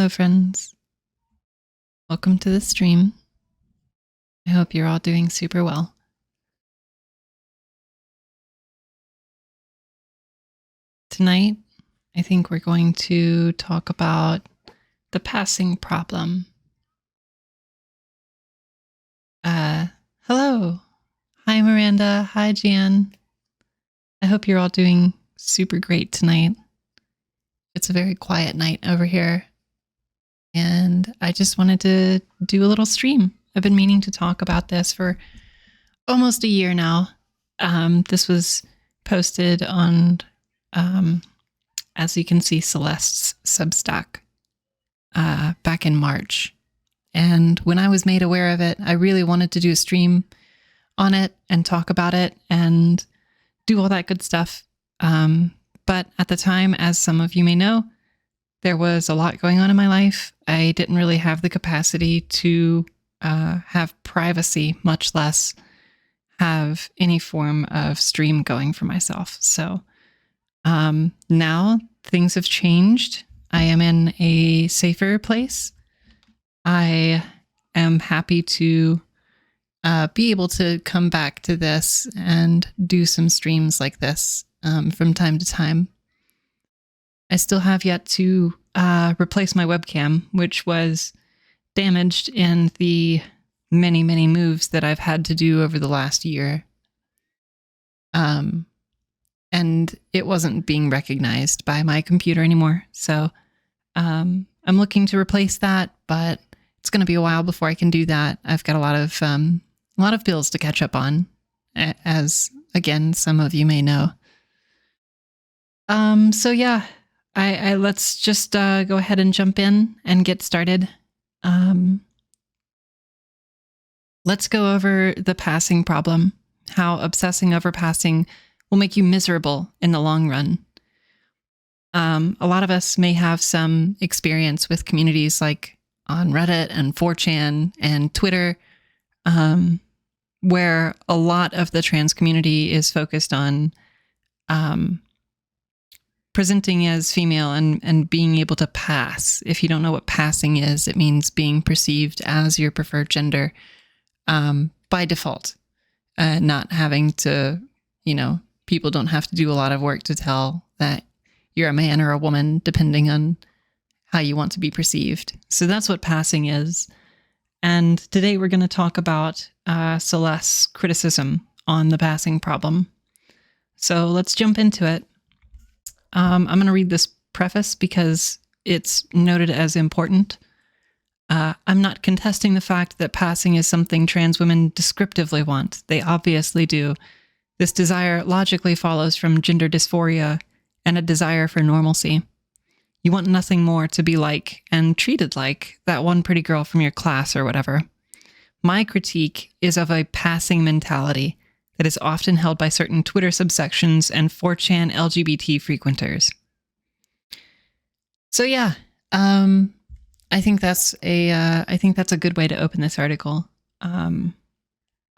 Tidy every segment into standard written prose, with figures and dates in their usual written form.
Hello, friends. Welcome to the stream. I hope you're all doing super well. Tonight, I think we're going to talk about the passing problem. Hello. Hi, Miranda. Hi, Jan. I hope you're all doing super great tonight. It's a very quiet night over here, and I just wanted to do a little stream. I've been meaning to talk about this for almost a year now. This was posted on, as you can see, Celeste's Substack back in March. And when I was made aware of it, I really wanted to do a stream on it and talk about it and do all that good stuff. But at the time, as some of you may know, there was a lot going on in my life. I didn't really have the capacity to have privacy, much less have any form of stream going for myself. So now things have changed. I am in a safer place. I am happy to be able to come back to this and do some streams like this from time to time. I still have yet to replace my webcam, which was damaged in the many, many moves that I've had to do over the last year. And it wasn't being recognized by my computer anymore. So I'm looking to replace that, but it's going to be a while before I can do that. I've got a lot of bills to catch up on, as again, some of you may know. So yeah, I let's just go ahead and jump in and get started. Let's go over the passing problem, how obsessing over passing will make you miserable in the long run. A lot of us may have some experience with communities like on Reddit and 4chan and Twitter, where a lot of the trans community is focused on presenting as female and being able to pass. If you don't know what passing is, it means being perceived as your preferred gender by default, not having to, people don't have to do a lot of work to tell that you're a man or a woman, depending on how you want to be perceived. So that's what passing is. And today we're going to talk about Celeste's criticism on the passing problem. So let's jump into it. I'm going to read this preface because it's noted as important. I'm not contesting the fact that passing is something trans women descriptively want. They obviously do. This desire logically follows from gender dysphoria and a desire for normalcy. You want nothing more to be like and treated like that one pretty girl from your class or whatever. My critique is of a passing mentality that is often held by certain Twitter subsections and 4chan LGBT frequenters. So yeah, I think that's a good way to open this article. I'm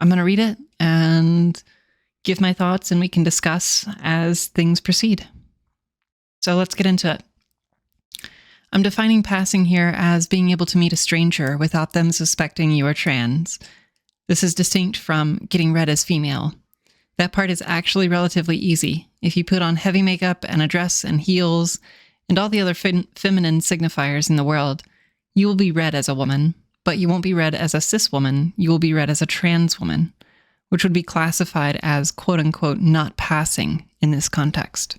going to read it and give my thoughts, and we can discuss as things proceed. So let's get into it. I'm defining passing here as being able to meet a stranger without them suspecting you are trans. This is distinct from getting read as female. That part is actually relatively easy. If you put on heavy makeup and a dress and heels and all the other feminine signifiers in the world, you will be read as a woman, but you won't be read as a cis woman. You will be read as a trans woman, which would be classified as quote-unquote not passing in this context.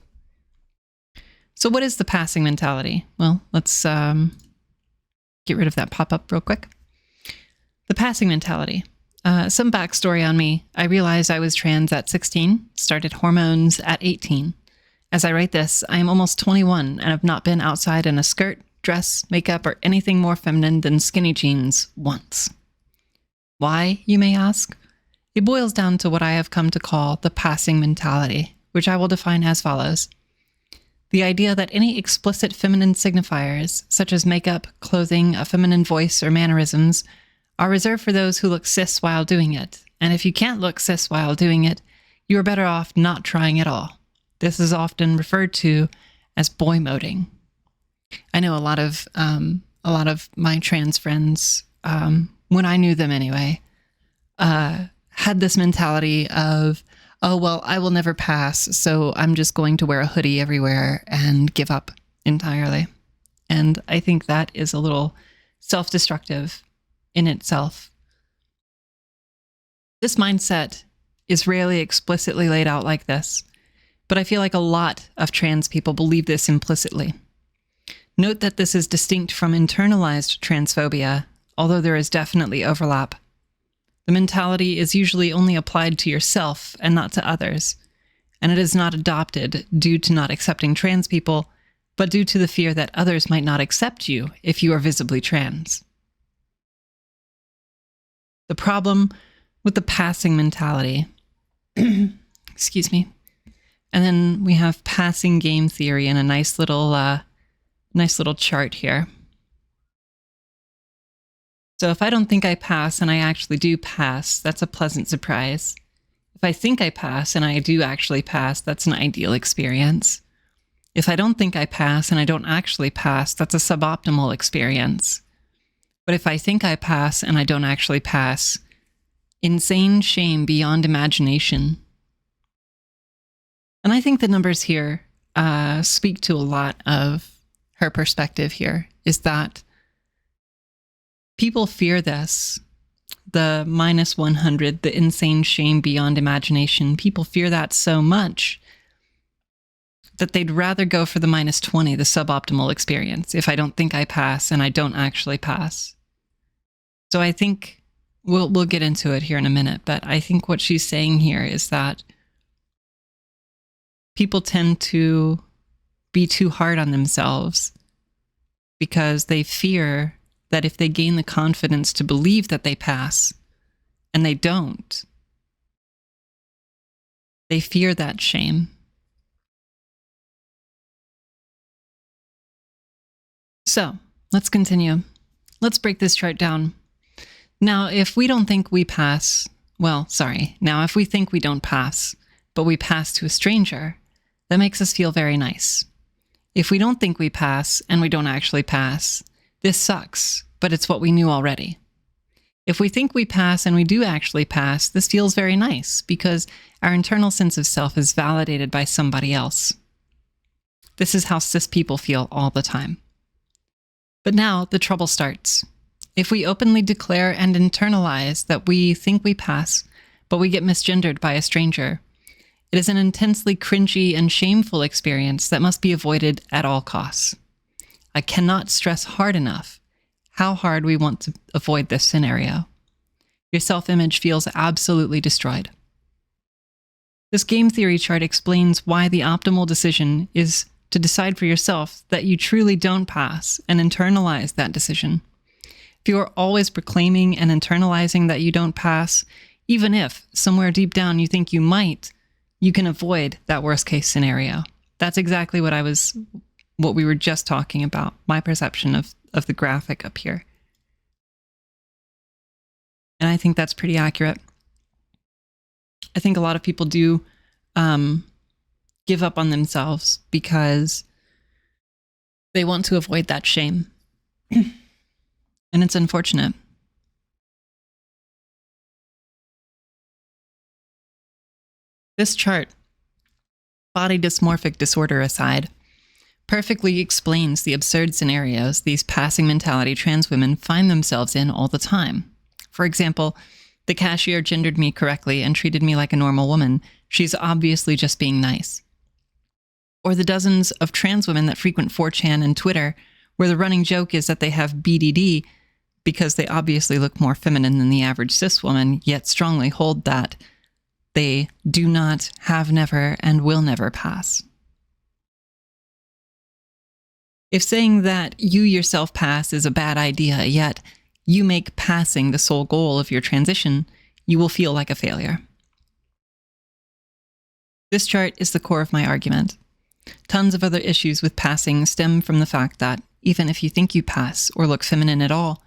So what is the passing mentality? Well, let's get rid of that pop-up real quick. The passing mentality. Some backstory on me. I realized I was trans at 16, started hormones at 18. As I write this, I am almost 21 and have not been outside in a skirt, dress, makeup, or anything more feminine than skinny jeans once. Why, you may ask? It boils down to what I have come to call the passing mentality, which I will define as follows. The idea that any explicit feminine signifiers, such as makeup, clothing, a feminine voice, or mannerisms, are reserved for those who look cis while doing it. And if you can't look cis while doing it, you are better off not trying at all. This is often referred to as boy moding. I know a lot of a lot of my trans friends, when I knew them anyway, had this mentality of, oh, well, I will never pass, so I'm just going to wear a hoodie everywhere and give up entirely. And I think that is a little self-destructive in itself. This mindset is rarely explicitly laid out like this, but I feel like a lot of trans people believe this implicitly. Note that this is distinct from internalized transphobia, although there is definitely overlap. The mentality is usually only applied to yourself and not to others, and it is not adopted due to not accepting trans people, but due to the fear that others might not accept you if you are visibly trans. The problem with the passing mentality, excuse me, and then we have passing game theory in a nice little chart here. So if I don't think I pass and I actually do pass, that's a pleasant surprise. If I think I pass and I do actually pass, that's an ideal experience. If I don't think I pass and I don't actually pass, that's a suboptimal experience. But if I think I pass and I don't actually pass, insane shame beyond imagination. And I think the numbers here speak to a lot of her perspective here, is that people fear this, the -100, the insane shame beyond imagination. People fear that so much that they'd rather go for the -20, the suboptimal experience, if I don't think I pass and I don't actually pass. So I think we'll get into it here in a minute, but I think what she's saying here is that people tend to be too hard on themselves because they fear that if they gain the confidence to believe that they pass and they don't, they fear that shame. So let's continue. Let's break this chart down. Now, if we don't think we pass, if we think we don't pass, but we pass to a stranger, that makes us feel very nice. If we don't think we pass and we don't actually pass, this sucks, but it's what we knew already. If we think we pass and we do actually pass, this feels very nice because our internal sense of self is validated by somebody else. This is how cis people feel all the time. But now the trouble starts. If we openly declare and internalize that we think we pass, but we get misgendered by a stranger, it is an intensely cringy and shameful experience that must be avoided at all costs. I cannot stress hard enough how hard we want to avoid this scenario. Your self-image feels absolutely destroyed. This game theory chart explains why the optimal decision is to decide for yourself that you truly don't pass and internalize that decision. If you are always proclaiming and internalizing that you don't pass, even if somewhere deep down you think you might, you can avoid that worst case scenario. That's exactly what we were just talking about, my perception of the graphic up here. And I think that's pretty accurate. I think a lot of people do give up on themselves because they want to avoid that shame. And it's unfortunate. This chart, body dysmorphic disorder aside, perfectly explains the absurd scenarios these passing mentality trans women find themselves in all the time. For example, the cashier gendered me correctly and treated me like a normal woman. She's obviously just being nice. Or the dozens of trans women that frequent 4chan and Twitter, where the running joke is that they have BDD because they obviously look more feminine than the average cis woman, yet strongly hold that they do not, have never, and will never pass. If saying that you yourself pass is a bad idea, yet you make passing the sole goal of your transition, you will feel like a failure. This chart is the core of my argument. Tons of other issues with passing stem from the fact that, even if you think you pass or look feminine at all,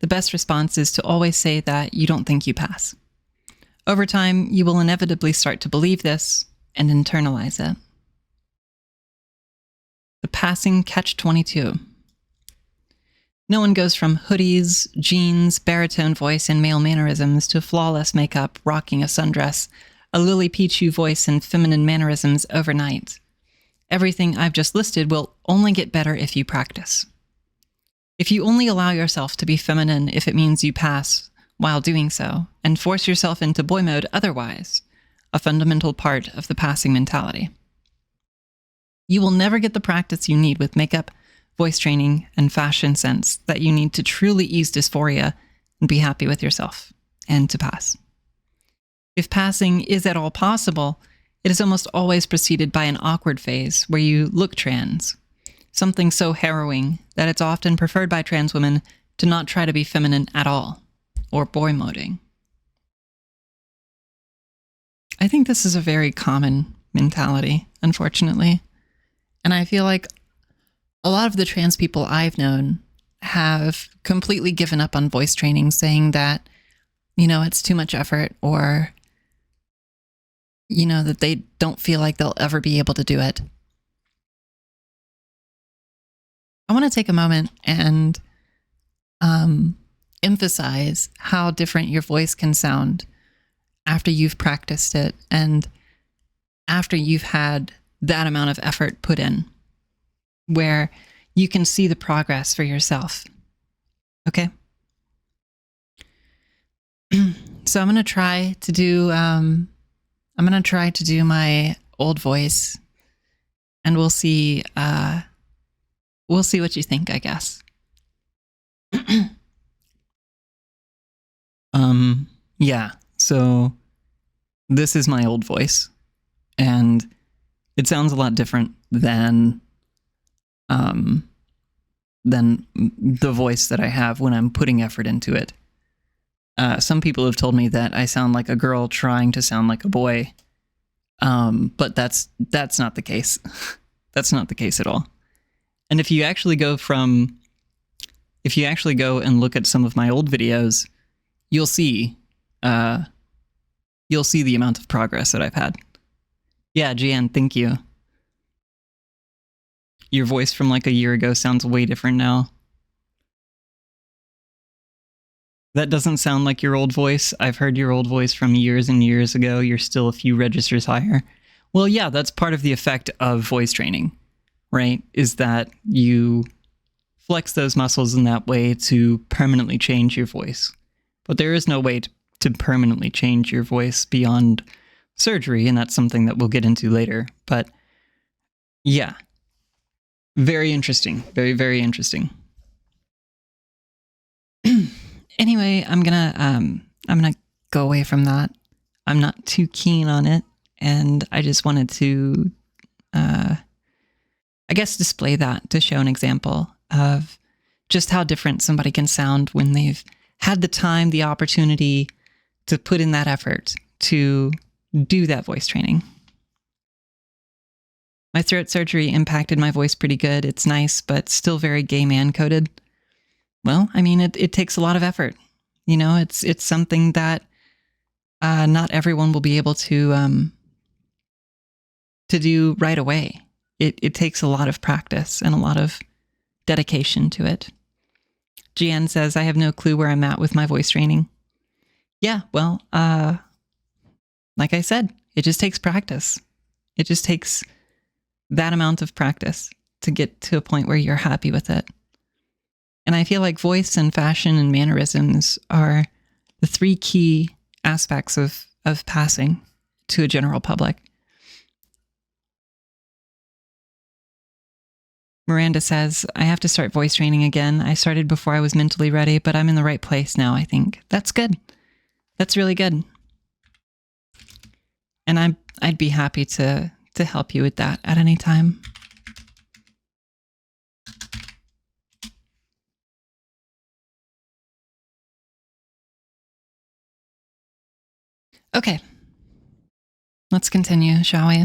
the best response is to always say that you don't think you pass. Over time, you will inevitably start to believe this and internalize it. The passing catch-22. No one goes from hoodies, jeans, baritone voice, and male mannerisms to flawless makeup, rocking a sundress, a Lily Pichu voice, and feminine mannerisms overnight. Everything I've just listed will only get better if you practice. If you only allow yourself to be feminine if it means you pass while doing so, and force yourself into boy mode otherwise, a fundamental part of the passing mentality. You will never get the practice you need with makeup, voice training, and fashion sense that you need to truly ease dysphoria and be happy with yourself, and to pass. If passing is at all possible, it is almost always preceded by an awkward phase where you look trans, something so harrowing that it's often preferred by trans women to not try to be feminine at all, or boy moding. I think this is a very common mentality, unfortunately. And I feel like a lot of the trans people I've known have completely given up on voice training, saying that, it's too much effort, or, that they don't feel like they'll ever be able to do it. I want to take a moment and emphasize how different your voice can sound after you've practiced it and after you've had that amount of effort put in, where you can see the progress for yourself. Okay? So I'm going to try to do my old voice, and we'll see what you think, I guess. Yeah. So this is my old voice, and it sounds a lot different than the voice that I have when I'm putting effort into it. Some people have told me that I sound like a girl trying to sound like a boy, but that's not the case. That's not the case at all. And if you actually go and look at some of my old videos, you'll see the amount of progress that I've had. Yeah, Gian, thank you. Your voice from like a year ago sounds way different now. That doesn't sound like your old voice. I've heard your old voice from years and years ago. You're still a few registers higher. Well, yeah, that's part of the effect of voice training, right? Is that you flex those muscles in that way to permanently change your voice. But there is no way to permanently change your voice beyond surgery, and that's something that we'll get into later. But yeah, very interesting. Very, very interesting. Anyway, I'm gonna go away from that. I'm not too keen on it, and I just wanted to, I guess, display that to show an example of just how different somebody can sound when they've had the time, the opportunity to put in that effort to do that voice training. My throat surgery impacted my voice pretty good. It's nice, but still very gay man coded. Well, I mean, it takes a lot of effort. It's something that not everyone will be able to do right away. It takes a lot of practice and a lot of dedication to it. Gian says, I have no clue where I'm at with my voice training. Yeah, well, like I said, it just takes practice. It just takes that amount of practice to get to a point where you're happy with it. And I feel like voice and fashion and mannerisms are the three key aspects of passing to a general public. Miranda says, I have to start voice training again. I started before I was mentally ready, but I'm in the right place now, I think. That's good. That's really good. And I'd be happy to help you with that at any time. Okay. Let's continue, shall we?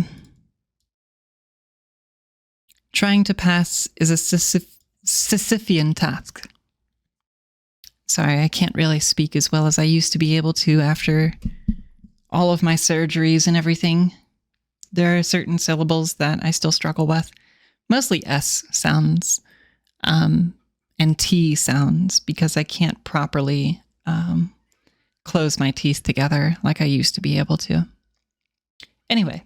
Trying to pass is a Sisyphean task. Sorry, I can't really speak as well as I used to be able to after all of my surgeries and everything. There are certain syllables that I still struggle with, mostly S sounds. And and T sounds because I can't properly close my teeth together like I used to be able to. Anyway,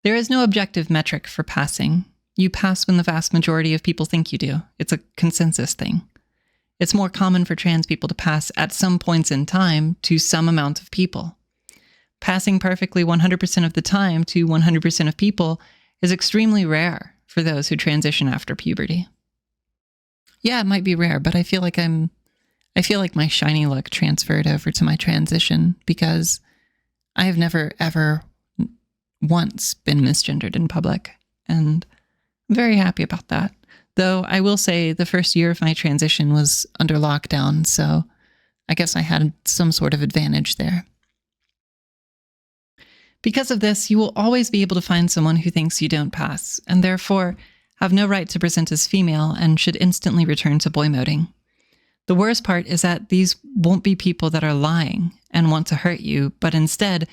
there is no objective metric for passing. You pass when the vast majority of people think you do. It's a consensus thing. It's more common for trans people to pass at some points in time to some amount of people. Passing perfectly 100% of the time to 100% of people is extremely rare for those who transition after puberty. Yeah, it might be rare, but I feel like my shiny look transferred over to my transition because I have never, ever once been misgendered in public. And I'm very happy about that. Though I will say the first year of my transition was under lockdown, so I guess I had some sort of advantage there. Because of this, you will always be able to find someone who thinks you don't pass, and therefore have no right to present as female and should instantly return to boy moding. The worst part is that these won't be people that are lying and want to hurt you, but instead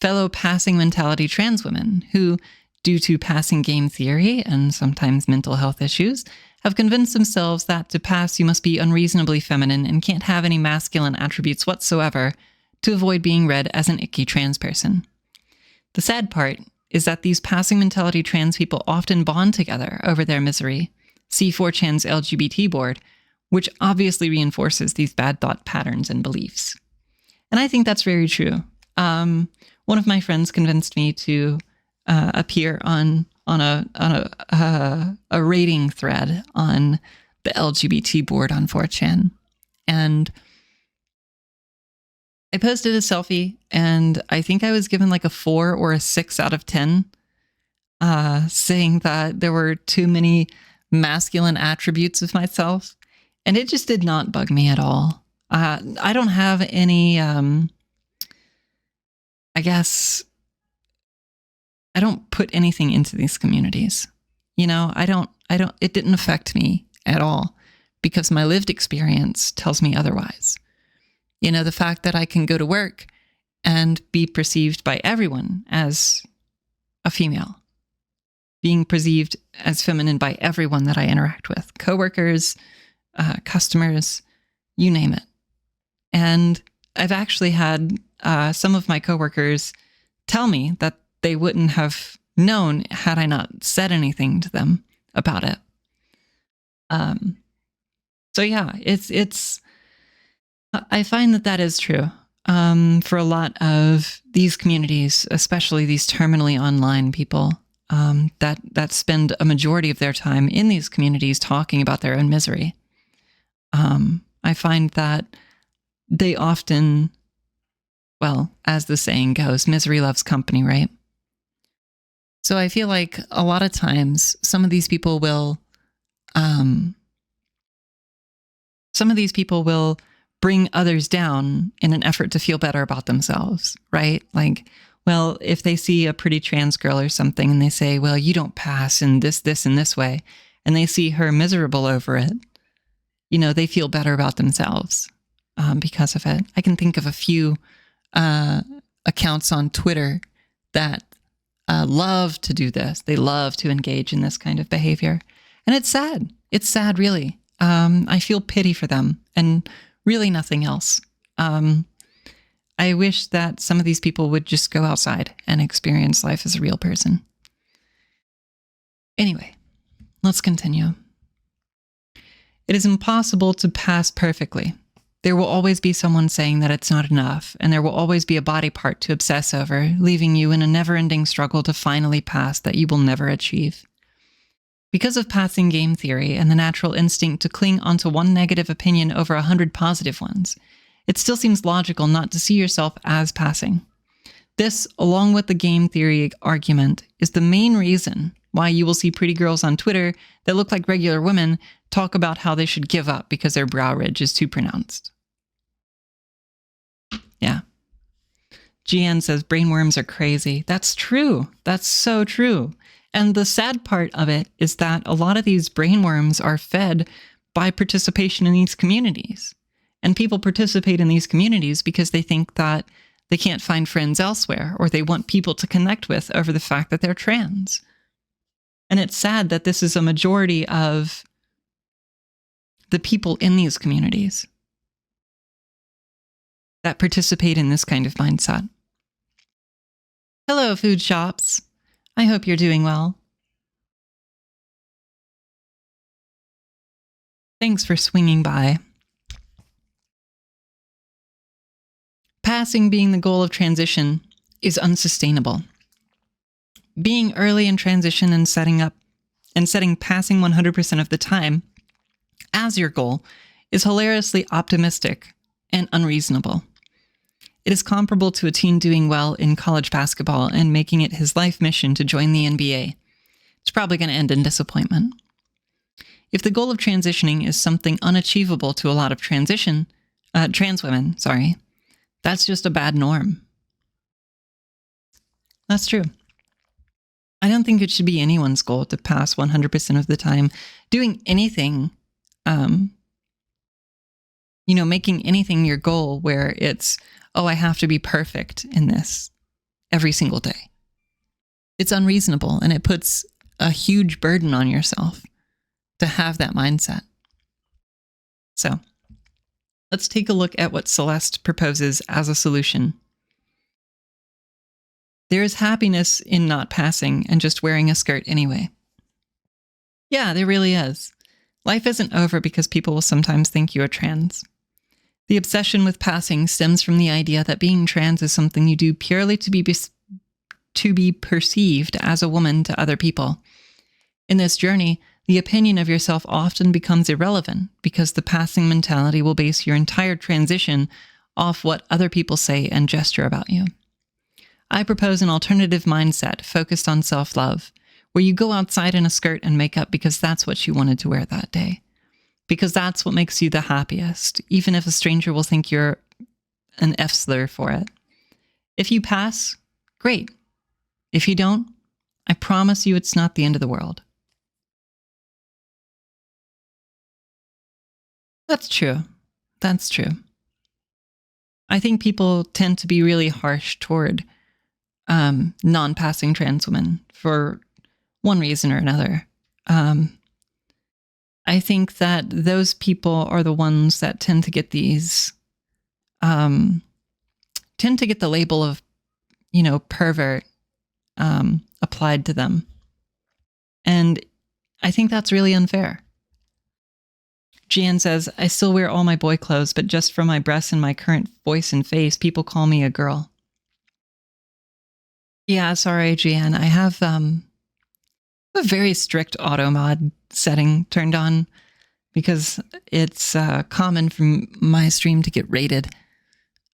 fellow passing mentality trans women who, due to passing game theory and sometimes mental health issues, have convinced themselves that to pass you must be unreasonably feminine and can't have any masculine attributes whatsoever to avoid being read as an icky trans person. The sad part is that these passing mentality trans people often bond together over their misery. See 4chan's LGBT board, which obviously reinforces these bad thought patterns and beliefs. And I think that's very true. One of my friends convinced me to appear on a rating thread on the LGBT board on 4chan. And I posted a selfie, and I think I was given like a 4 or a 6 out of 10, saying that there were too many masculine attributes of myself. And it just did not bug me at all. I don't have any, I guess, I don't put anything into these communities. You know, it didn't affect me at all because my lived experience tells me otherwise. You know, the fact that I can go to work and be perceived by everyone as a female, being perceived as feminine by everyone that I interact with, coworkers, customers, you name it. And I've actually had some of my coworkers tell me that they wouldn't have known had I not said anything to them about it. So yeah, I find that is true for a lot of these communities, especially these terminally online people that spend a majority of their time in these communities talking about their own misery. I find that they often, well, as the saying goes, misery loves company, right? So I feel like a lot of times some of these people will bring others down in an effort to feel better about themselves, right? Like, well, if they see a pretty trans girl or something and they say, well, you don't pass in this, and this way, and they see her miserable over it, you know, they feel better about themselves because of it. I can think of a few accounts on Twitter that love to do this. They love to engage in this kind of behavior. And it's sad. It's sad, really. I feel pity for them and really nothing else. I wish that some of these people would just go outside and experience life as a real person. Anyway, let's continue. It is impossible to pass perfectly. There will always be someone saying that it's not enough, and there will always be a body part to obsess over, leaving you in a never-ending struggle to finally pass that you will never achieve. Because of passing game theory and the natural instinct to cling onto one negative opinion over 100 positive ones, it still seems logical not to see yourself as passing. This, along with the game theory argument, is the main reason why you will see pretty girls on Twitter that look like regular women talk about how they should give up because their brow ridge is too pronounced. Yeah. GN says brainworms are crazy. That's true. That's so true. And the sad part of it is that a lot of these brainworms are fed by participation in these communities. And people participate in these communities because they think that they can't find friends elsewhere, or they want people to connect with over the fact that they're trans. And it's sad that this is a majority of the people in these communities that participate in this kind of mindset. Hello, food shops. I hope you're doing well. Thanks for swinging by. Passing being the goal of transition is unsustainable. Being early in transition and setting passing 100% of the time as your goal is hilariously optimistic and unreasonable. It is comparable to a teen doing well in college basketball and making it his life mission to join the NBA. It's probably going to end in disappointment. If the goal of transitioning is something unachievable to a lot of trans women, that's just a bad norm. That's true. I don't think it should be anyone's goal to pass 100% of the time doing anything, making anything your goal where it's, I have to be perfect in this every single day. It's unreasonable, and it puts a huge burden on yourself to have that mindset. So let's take a look at what Celeste proposes as a solution. There is happiness in not passing and just wearing a skirt anyway. Yeah, there really is. Life isn't over because people will sometimes think you are trans. The obsession with passing stems from the idea that being trans is something you do purely to be perceived as a woman to other people. In this journey, the opinion of yourself often becomes irrelevant because the passing mentality will base your entire transition off what other people say and gesture about you. I propose an alternative mindset focused on self-love, where you go outside in a skirt and makeup because that's what you wanted to wear that day. Because that's what makes you the happiest, even if a stranger will think you're an F-slur for it. If you pass, great. If you don't, I promise you it's not the end of the world. That's true. That's true. I think people tend to be really harsh toward non-passing trans women for one reason or another. I think that those people are the ones that tend to get these, tend to get the label of, pervert applied to them. And I think that's really unfair. Jan says, I still wear all my boy clothes, but just from my breasts and my current voice and face, people call me a girl. Yeah, sorry, Jan. I have a very strict auto mod setting turned on because it's common for my stream to get rated.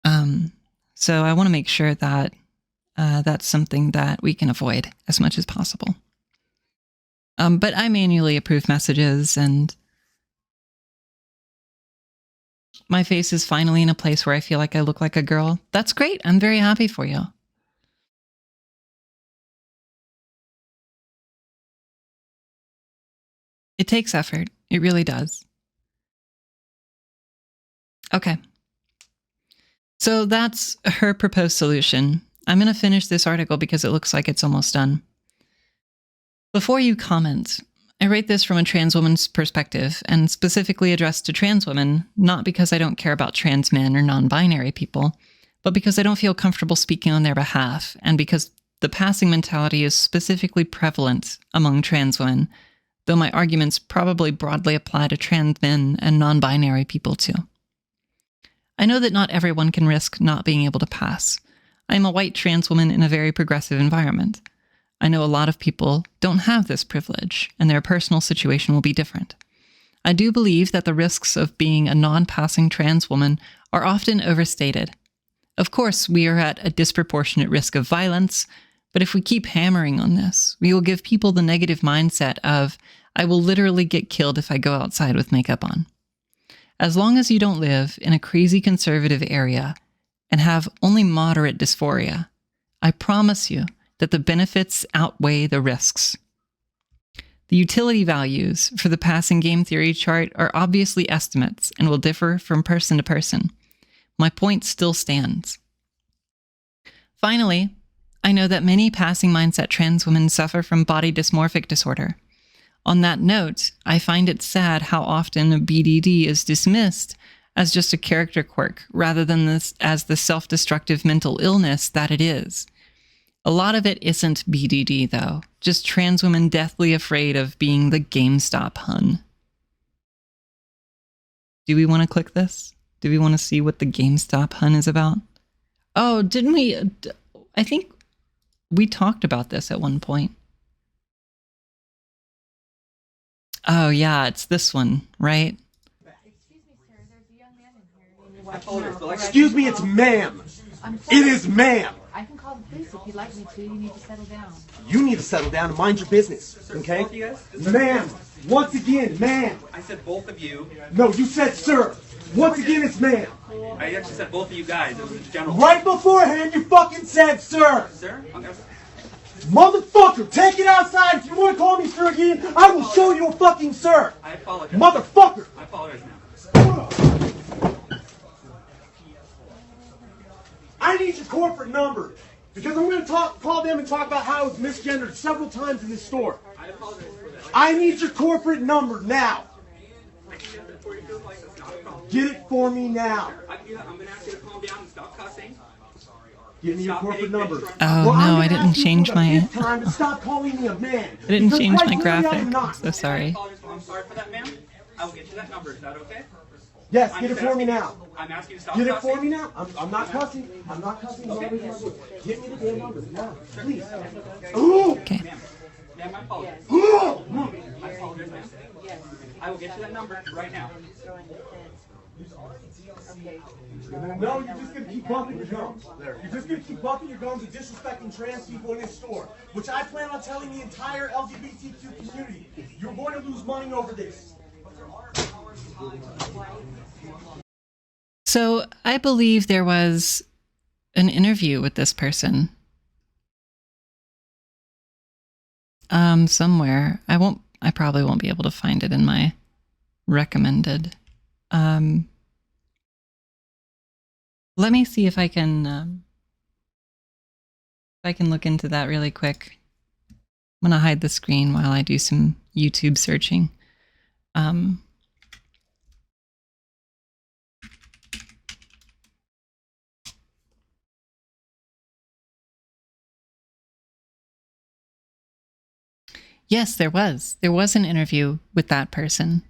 So I want to make sure that that's something that we can avoid as much as possible. But I manually approve messages, and my face is finally in a place where I feel like I look like a girl. That's great. I'm very happy for you. It takes effort. It really does. Okay. So that's her proposed solution. I'm going to finish this article because it looks like it's almost done. Before you comment, I write this from a trans woman's perspective and specifically addressed to trans women, not because I don't care about trans men or non-binary people, but because I don't feel comfortable speaking on their behalf, and because the passing mentality is specifically prevalent among trans women, though my arguments probably broadly apply to trans men and non-binary people too. I know that not everyone can risk not being able to pass. I am a white trans woman in a very progressive environment. I know a lot of people don't have this privilege, and their personal situation will be different. I do believe that the risks of being a non-passing trans woman are often overstated. Of course, we are at a disproportionate risk of violence, but if we keep hammering on this, we will give people the negative mindset of, I will literally get killed if I go outside with makeup on. As long as you don't live in a crazy conservative area and have only moderate dysphoria, I promise you that the benefits outweigh the risks. The utility values for the passing game theory chart are obviously estimates and will differ from person to person. My point still stands. Finally, I know that many passing mindset trans women suffer from body dysmorphic disorder. On that note, I find it sad how often BDD is dismissed as just a character quirk rather than as the self-destructive mental illness that it is. A lot of it isn't BDD, though. Just trans women deathly afraid of being the GameStop hun. Do we want to click this? Do we want to see what the GameStop hun is about? Oh, didn't we? I think we talked about this at one point. Oh, yeah, it's this one, right? Excuse me, sir. There's a young man in here. Excuse me, it's ma'am. It is ma'am. I can call the police if you'd like me to. You need to settle down. You need to settle down and mind your business, okay? Both of you guys? Ma'am, once again, ma'am. I said both of you. No, you said sir. Once again, it's ma'am. I actually said both of you guys. It was in general. Right beforehand, you fucking said sir. Sir? Okay. Motherfucker, take it outside. If you want to call me sir again, I will show you a fucking sir. I apologize. Motherfucker. I apologize now. I need your corporate number because I'm going to call them and talk about how it's misgendered several times in this store. I apologize for that. I need your corporate number now. I can get it for you. It's not a problem. Get it for me now. I can do that. I'm going to ask you to calm down and stop cussing. Give me your corporate number. Oh, no, I didn't change my... Time to stop calling me a man. I didn't change my Because quite clearly I'm graphic. not. So sorry. I'm sorry for that, ma'am. I will get you that number. Is that okay? Yes, get it for me now. I'm asking you to stop Get it cussing. for me now. I'm not cussing. I'm not cussing. Okay. Get me the damn number now, please. Ooh. Okay. Ma'am, I apologize. Ooh. I apologize, ma'am. I will get you that number right now. No, you're just going to keep bumping your gums. You're just going to keep bumping your gums and disrespecting trans people in this store, which I plan on telling the entire LGBTQ community. You're going to lose money over this. So I believe there was an interview with this person. Somewhere. I probably won't be able to find it in my recommended. Let me see if I can look into that really quick. I'm gonna hide the screen while I do some YouTube searching. Yes, there was. There was an interview with that person.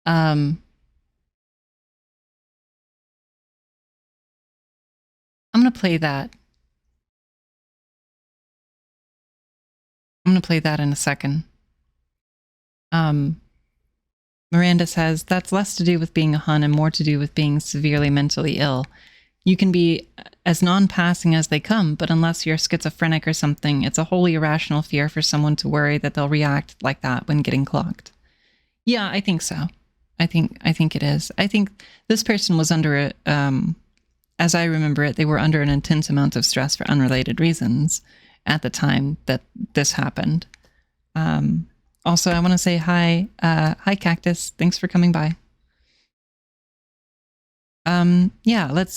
I'm going to play that. I'm going to play that in a second. Miranda says, that's less to do with being a hun and more to do with being severely mentally ill. You can be as non-passing as they come, but unless you're schizophrenic or something, it's a wholly irrational fear for someone to worry that they'll react like that when getting clocked. Yeah, I think so. I think it is. I think this person was under as I remember it, they were under an intense amount of stress for unrelated reasons at the time that this happened. Also, I want to say hi. Hi, Cactus. Thanks for coming by. Yeah, let's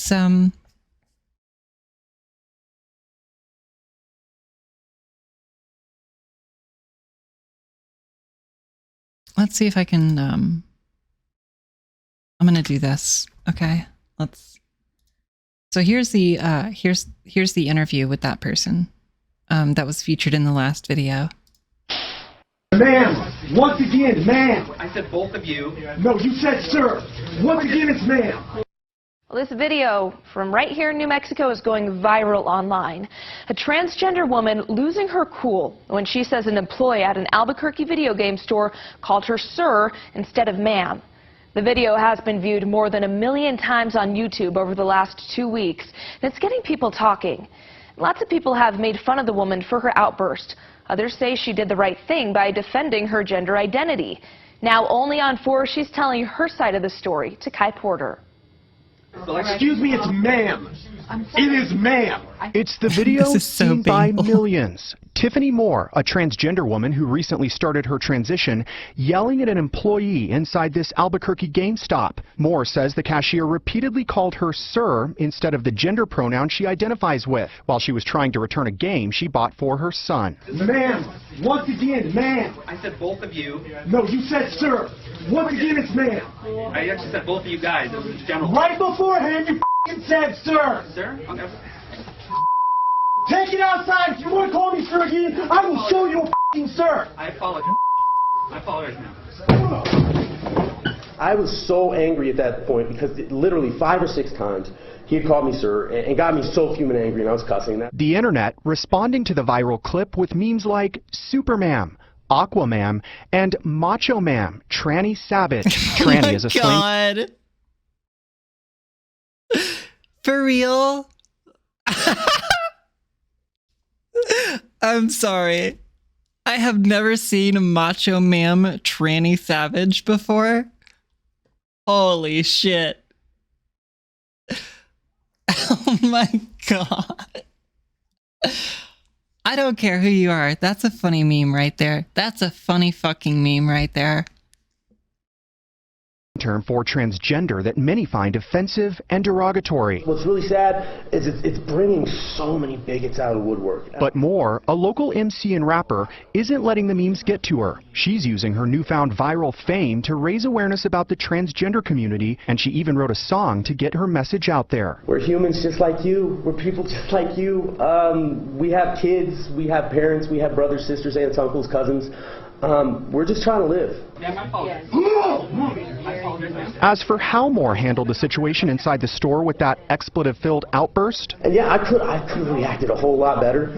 see if I can, I'm going to do this. Okay. So here's the, here's the interview with that person, that was featured in the last video. Ma'am, once again, ma'am. I said both of you. No, you said sir. Once again, it's ma'am. Well, this video from right here in New Mexico is going viral online. A transgender woman losing her cool when she says an employee at an Albuquerque video game store called her sir instead of ma'am. The video has been viewed more than 1 million times on YouTube over the last 2 weeks, and it's getting people talking. Lots of people have made fun of the woman for her outburst. Others say she did the right thing by defending her gender identity. Now only on 4, she's telling her side of the story to Kai Porter. Excuse me, it's ma'am. It is ma'am. It's the video This is so seen by painful. millions. Tiffany Moore, a transgender woman who recently started her transition, yelling at an employee inside this Albuquerque GameStop. Moore says the cashier repeatedly called her sir instead of the gender pronoun she identifies with. While she was trying to return a game she bought for her son. Ma'am, once again, ma'am. I said both of you. No, you said sir. Once again, it's ma'am. I actually said both of you guys. It was general. Right beforehand, you f***ing said sir. Sir? Okay. Take it outside. If you want to call me sir again, I will show you a f***ing sir. I apologize. I apologize now. I was so angry at that point because literally 5 or 6 times he had called me sir and got me so fuming angry and I was cussing that. The internet responding to the viral clip with memes like Supermam, Aquamam, and Macho Mam, Tranny Savage. Tranny is a slang. God. For real? I'm sorry. I have never seen a Macho Mam Tranny Savage before. Holy shit. Oh my god. I don't care who you are. That's a funny meme right there. That's a funny fucking meme right there. Term for transgender that many find offensive and derogatory. What's really sad is it's bringing so many bigots out of the woodwork. But Moore, a local MC and rapper, isn't letting the memes get to her. She's using her newfound viral fame to raise awareness about the transgender community, and she even wrote a song to get her message out there. We're humans just like you. We're people just like you. We have kids, we have parents, we have brothers, sisters, aunts, uncles, cousins. We're just trying to live. Yeah, my apologize. I apologize now. As for how Moore handled the situation inside the store with that expletive-filled outburst, And yeah, I could have reacted a whole lot better.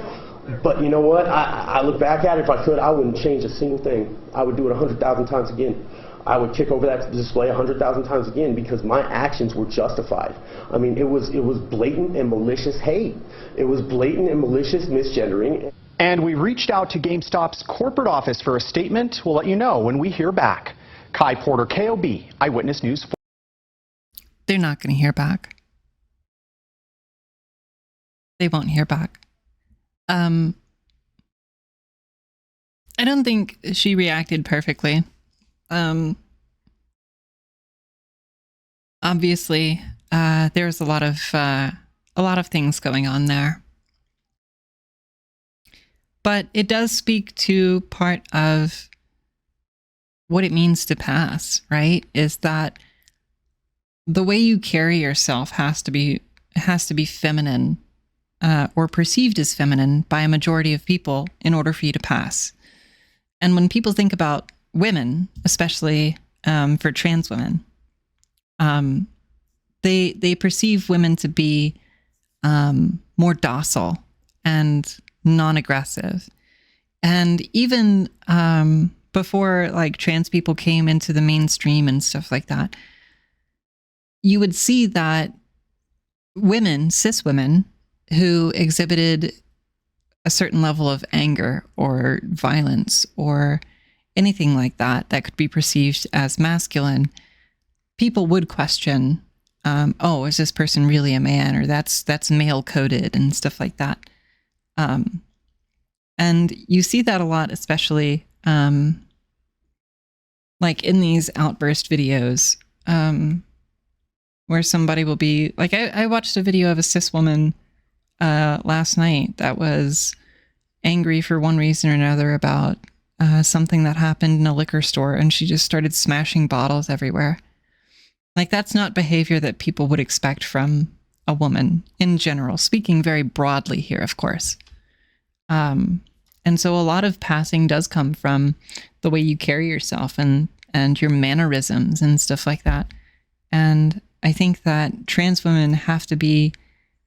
But you know what? I look back at it, if I could, I wouldn't change a single thing. I would do it 100,000 times again. I would kick over that display 100,000 times again because my actions were justified. I mean, it was blatant and malicious hate. It was blatant and malicious misgendering. and we reached out to GameStop's corporate office for a statement. We'll let you know when we hear back. Kai Porter, KOB, Eyewitness News. They're not going to hear back. They won't hear back. I don't think she reacted perfectly. Obviously, there's a lot of things going on there. But it does speak to part of what it means to pass, right? Is that the way you carry yourself has to be feminine, or perceived as feminine by a majority of people in order for you to pass. And when people think about women, especially for trans women, they perceive women to be more docile and non-aggressive. And even before like trans people came into the mainstream and stuff like that, you would see that women, cis women, who exhibited a certain level of anger or violence or anything like that that could be perceived as masculine, people would question, oh, is this person really a man? Or that's male coded and stuff like that. And you see that a lot, especially like in these outburst videos, where somebody will be like, I watched a video of a cis woman last night that was angry for one reason or another about something that happened in a liquor store, and she just started smashing bottles everywhere. Like, that's not behavior that people would expect from a woman in general, speaking very broadly here, of course. And so a lot of passing does come from the way you carry yourself and your mannerisms and stuff like that. And I think that trans women have to be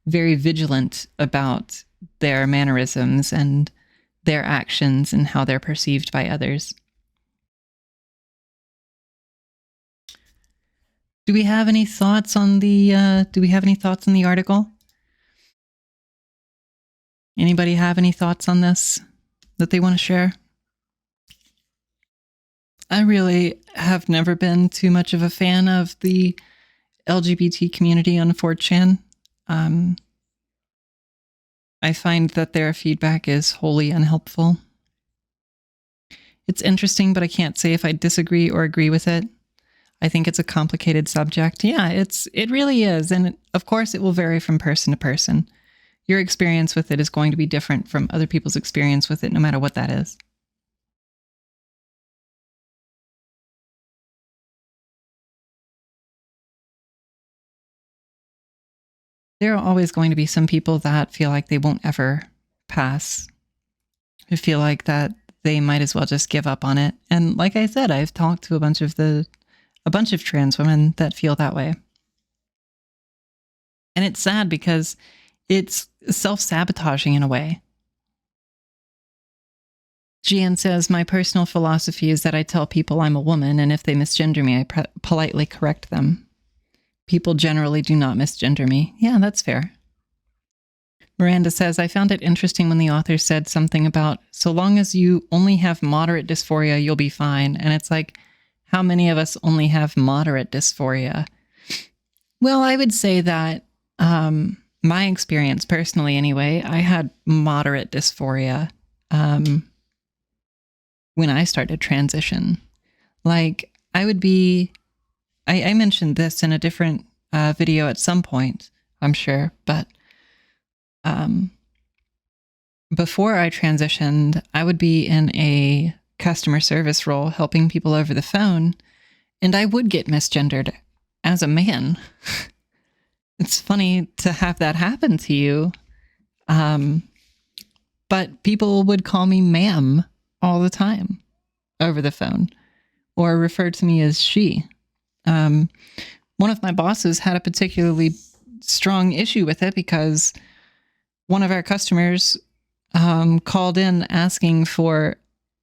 very vigilant about their mannerisms and their actions and how they're perceived by others. Do we have any thoughts on the article? Anybody have any thoughts on this that they want to share? I really have never been too much of a fan of the LGBT community on 4chan. I find that their feedback is wholly unhelpful. It's interesting, but I can't say if I disagree or agree with it. I think it's a complicated subject. Yeah, it really is. And of course, it will vary from person to person. Your experience with it is going to be different from other people's experience with it, no matter what that is. There are always going to be some people that feel like they won't ever pass, who feel like that they might as well just give up on it. And like I said, I've talked to a bunch of trans women that feel that way. And it's sad because it's self-sabotaging in a way. Gian says, my personal philosophy is that I tell people I'm a woman, and if they misgender me, I politely correct them. People generally do not misgender me. Yeah, that's fair. Miranda says, I found it interesting when the author said something about, so long as you only have moderate dysphoria, you'll be fine. And it's like, how many of us only have moderate dysphoria? Well, I would say that my experience personally anyway, I had moderate dysphoria when I started transition. Like, I would be, I mentioned this in a different video at some point, I'm sure, but before I transitioned, I would be in a customer service role helping people over the phone, and I would get misgendered as a man. It's funny to have that happen to you. But people would call me ma'am all the time over the phone, or refer to me as she. One of my bosses had a particularly strong issue with it because one of our customers called in asking for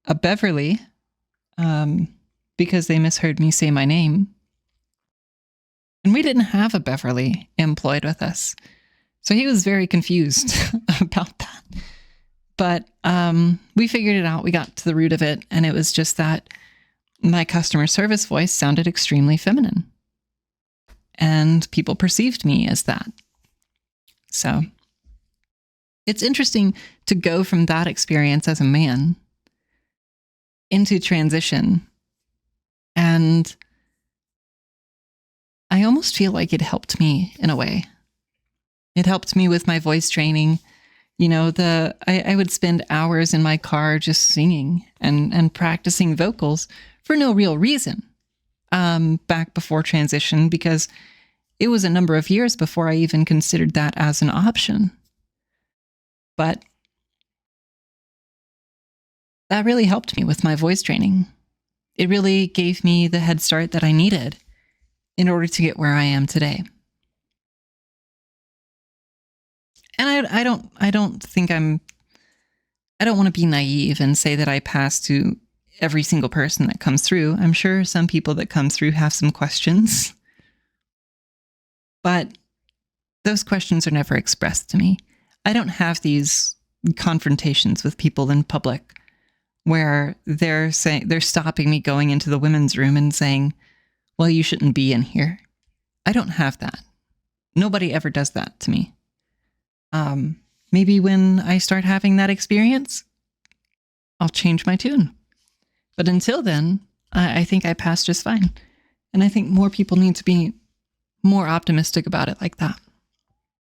a Beverly because they misheard me say my name. And we didn't have a Beverly employed with us. So he was very confused about that. But we figured it out. We got to the root of it. And it was just that my customer service voice sounded extremely feminine. And people perceived me as that. So it's interesting to go from that experience as a man into transition. And I almost feel like it helped me in a way. It helped me with my voice training. You know, I would spend hours in my car just singing and practicing vocals for no real reason back before transition, because it was a number of years before I even considered that as an option. But that really helped me with my voice training. It really gave me the head start that I needed in order to get where I am today. And I don't want to be naive and say that I pass to every single person that comes through. I'm sure some people that come through have some questions, but those questions are never expressed to me. I don't have these confrontations with people in public where they're stopping me going into the women's room and saying, well, you shouldn't be in here. I don't have that. Nobody ever does that to me. Maybe when I start having that experience, I'll change my tune. But until then, I think I pass just fine. And I think more people need to be more optimistic about it like that.